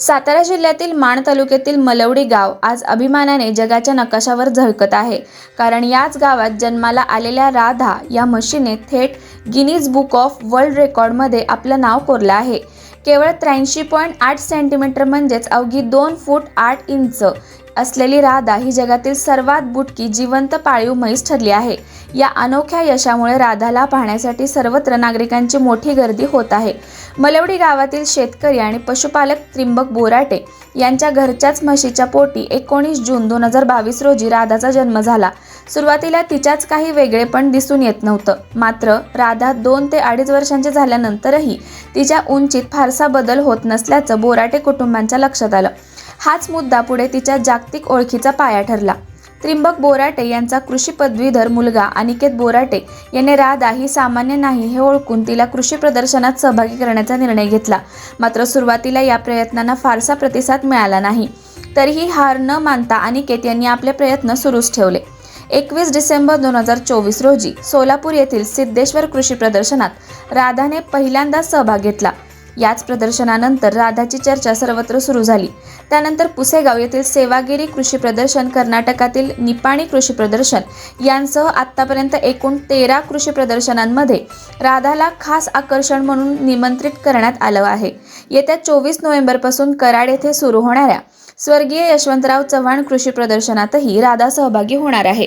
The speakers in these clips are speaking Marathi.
सातारा जिल्ह्यातील माण तालुक्यातील मलवडी गाव आज अभिमानाने जगाच्या नकाशावर झळकत आहे. कारण याच गावात जन्माला आलेल्या राधा या म्हशीने थेट गिनीज बुक ऑफ वर्ल्ड रेकॉर्डमध्ये आपलं नाव कोरलं आहे. केवळ 83.8 सेंटीमीटर म्हणजेच अवघी 2 फूट 8 इंच असलेली राधा ही जगातील सर्वात बुटकी जिवंत पाळीव म्हैस ठरली आहे. या अनोख्या यशामुळे राधाला पाहण्यासाठी सर्वत्र नागरिकांची मोठी गर्दी होत आहे. मलवडी गावातील शेतकरी आणि पशुपालक त्रिंबक बोराटे यांच्या घरच्याच म्हशीच्या पोटी 19 जून 2022 रोजी राधाचा जन्म झाला. सुरुवातीला तिच्याच काही वेगळेपण दिसून येत नव्हतं. मात्र राधा 2 ते 2.5 वर्षांची झाल्यानंतरही तिच्या उंचीत फारसा बदल होत नसल्याचं बोराटे कुटुंबांच्या लक्षात आलं. हाच मुद्दा पुढे तिच्या जागतिक ओळखीचा पाया ठरला. त्रिंबक बोराटे यांचा कृषी पदवीधर मुलगा अनिकेत बोराटे याने राधा ही सामान्य नाही हे ओळखून तिला कृषी प्रदर्शनात सहभागी करण्याचा निर्णय घेतला. मात्र सुरुवातीला या प्रयत्नांना फारसा प्रतिसाद मिळाला नाही. तरीही हार न मानता अनिकेत यांनी आपले प्रयत्न सुरूच ठेवले. 21 डिसेंबर 2024 रोजी सोलापूर येथील सिद्धेश्वर कृषी प्रदर्शनात राधाने पहिल्यांदा सहभाग घेतला. याच प्रदर्शनानंतर राधाची चर्चा सर्वत्र सुरू झाली. त्यानंतर पुसेगाव येथील सेवागिरी कृषी प्रदर्शन, कर्नाटकातील निपाणी कृषी प्रदर्शन यांसह आत्तापर्यंत एकूण 13 कृषी प्रदर्शनांमध्ये राधाला खास आकर्षण म्हणून निमंत्रित करण्यात आलं आहे. येत्या 24 नोव्हेंबरपासून कराड येथे सुरू होणाऱ्या स्वर्गीय यशवंतराव चव्हाण कृषी प्रदर्शनातही राधा सहभागी होणार आहे.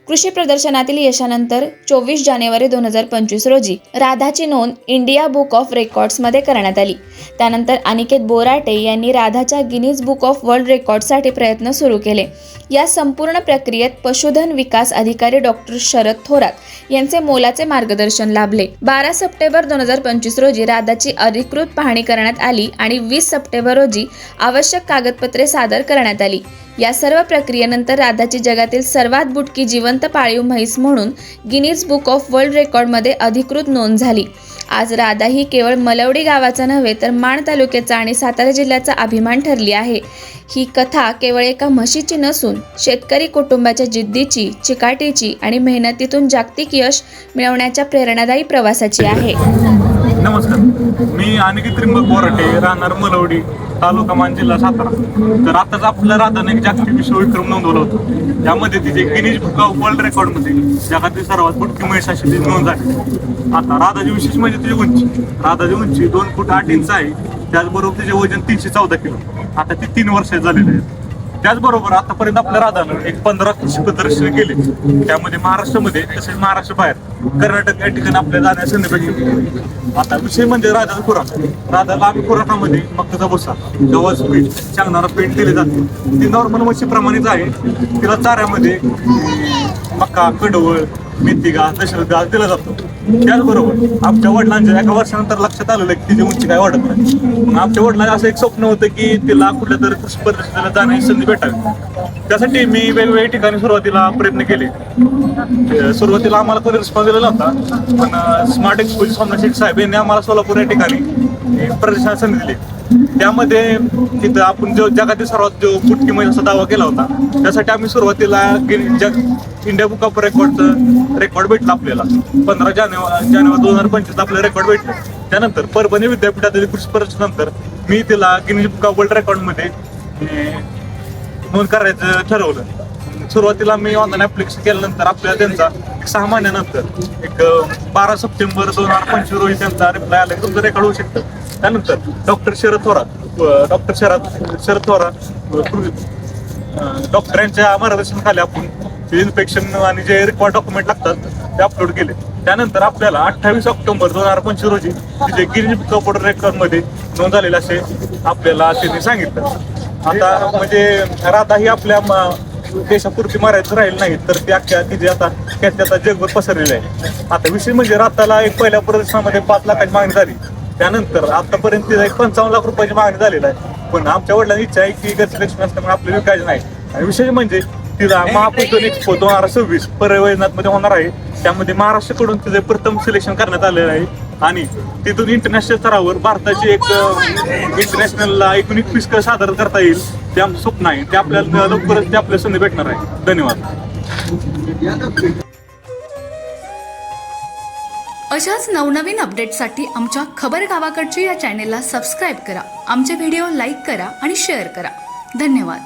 कृषी प्रदर्शनातील यशानंतर 24 जानेवारी 2025 रोजी राधाची नोंद इंडिया बुक ऑफ रेकॉर्ड्समध्ये करण्यात आली. त्यानंतर अनिकेत बोराटे यांनी राधाच्या गिनीज बुक ऑफ वर्ल्ड रेकॉर्डसाठी प्रयत्न सुरू केले. या संपूर्ण प्रक्रियेत पशुधन विकास अधिकारी डॉक्टर शरद थोरात यांचे मोलाचे मार्गदर्शन लाभले. 12 सप्टेंबर 2025 रोजी राधाची अधिकृत पाहणी करण्यात आली आणि 20 सप्टेंबर रोजी आवश्यक कागदपत्रे सादर करण्यात आली. या सर्व प्रक्रियेनंतर राधाची जगातील सर्वात बुटकी जिवंत पाळीव म्हैस म्हणून गिनीज बुक ऑफ वर्ल्ड रेकॉर्डमध्ये अधिकृत नोंद झाली. आज राधा ही केवळ मलवडी गावाचा नव्हे तर माण तालुक्याचा आणि सातारा जिल्ह्याचा अभिमान ठरली आहे. ही कथा केवळ एका म्हशीची नसून शेतकरी कुटुंबाच्या जिद्दीची, चिकाटीची आणि मेहनतीतून जागतिक यश मिळवण्याच्या प्रेरणादायी प्रवासाची आहे. नमस्कार, मी अनिकेत त्रिंबक बोराटे, राहणार मलवडी, तालुका मान, जिल्हा सातारा. तर आताच आपल्या राधाने एक जागतिक विश्वविक्रम नोंदवला होता. यामध्ये तिचे गिनीज बुक ऑफ वर्ल्ड रेकॉर्डमध्ये जगातील सर्वात बुटकी म्हैस अशी नोंद झाली. आता राधाची विशेष म्हणजे तिची उंची. राधाची उंची 2 फूट 8 इंच आहे. त्याचबरोबर तिचे वजन 314 किलो. आता ती 3 वर्षाची झालेली आहे. त्याचबरोबर आतापर्यंत आपल्या राधानं एक 15 कृषी प्रदर्शन केले. त्यामध्ये महाराष्ट्रामध्ये तसेच महाराष्ट्र बाहेर कर्नाटक या ठिकाणी आपल्या जाण्यास संधी भेटली. आता विषय म्हणजे राधाचा खुराक. राधाला आम्ही खुराकामध्ये मक्काचा भुसा, गव्हाचं पीठ, शेंगदाणा पीठ दिले जाते. ती नॉर्मल म्हशीप्रमाणेच आहे. तिला चाऱ्यामध्ये मका, कडवळ, मेथी घास, दशरथ घास दिला जातो. त्याचबरोबर आमच्या वडिलांच्या एका वर्षानंतर लक्षात आलेलं की तिची उंची काय वाढत नाही. मग आमच्या वडिलांचं असं एक स्वप्न होतं की तिला कुठल्या तरी कृषी प्रदर्शनाला जाण्याची संधी भेटावी. त्यासाठी मी वेगवेगळ्या ठिकाणी सुरुवातीला प्रयत्न केले. सुरुवातीला आम्हाला कोणी रिस्पॉन्स दिलेला नव्हता, पण स्मार्ट एक्सपोजी सोमनाथ साहेब यांनी आम्हाला सोलापूर या ठिकाणी प्रदर्शनाची संधी दिली. त्यामध्ये तिथं आपण जो जगातील सर्वात जो बुटकी म्हैस असा दावा केला होता, त्यासाठी आम्ही सुरुवातीला इंडिया बुक ऑफ रेकॉर्ड भेटला आपल्याला. 15 जानेवारी 2025 आपलं रेकॉर्ड भेटलं. त्यानंतर परभणी विद्यापीठातील कृषी प्रदर्शनानंतर मी तिला गिनीज बुक ऑफ वर्ल्ड रेकॉर्डमध्ये नोंद करायचं ठरवलं. सुरुवातीला मी ऑनलाईन ऍप्लिकेशन केल्यानंतर आपल्याला त्यांचा 6 महिन्यानंतर एक 12 सप्टेंबर 2025 रोजी त्यांचा रिप्लाय आला की तुमचं रेकॉर्ड होऊ शकतं. त्यानंतर डॉक्टर शरद थोरात डॉक्टरांच्या मार्गदर्शनाखाली आपण इन्फेक्शन आणि जे रिक्वायर्ड डॉक्युमेंट लागतात ते अपलोड केले. त्यानंतर आपल्याला 28 ऑक्टोबर 2025 रोजी तिथे गिनीज बुक ऑफ वर्ल्ड रेकॉर्डमध्ये नोंद झालेले असे आपल्याला त्यांनी सांगितलं. आता म्हणजे राधा ही आपल्या देशापुरती मर्यादित राहील नाही तर ती अख्ख्या तिथे आता जगभर पसरलेली आहे. आता विषय म्हणजे राधाला एक पहिल्या प्रदर्शनामध्ये 5 लाखाची मागणी झाली. त्यानंतर आतापर्यंत तिला एक 55 लाख रुपयाची मागणी झालेली आहे. पण आमच्या वडिलांची इच्छा आहे की घरची लक्ष्मी असल्यामुळे आपल्याला विकायचं नाही. आणि विशेष म्हणजे तिला महापुरुष एक्सपो 2026 परवैजनाथमध्ये होणार आहे. त्यामध्ये महाराष्ट्राकडून तिचे प्रथम सिलेक्शन करण्यात आलेलं आहे आणि तिथून इंटरनॅशनल स्तरावर भारताची एक इंटरनॅशनलला एकूण पिस्क सादर करता येईल ते आमचं स्वप्न आहे. ते आपल्याला लवकरच ते आपल्या संधी भेटणार आहे. धन्यवाद. अशाच नवनवीन अपडेटसाठी आमच्या खबर गावाकडची या चॅनेलला सबस्क्राईब करा. आमचे व्हिडिओ लाईक करा आणि शेअर करा. धन्यवाद.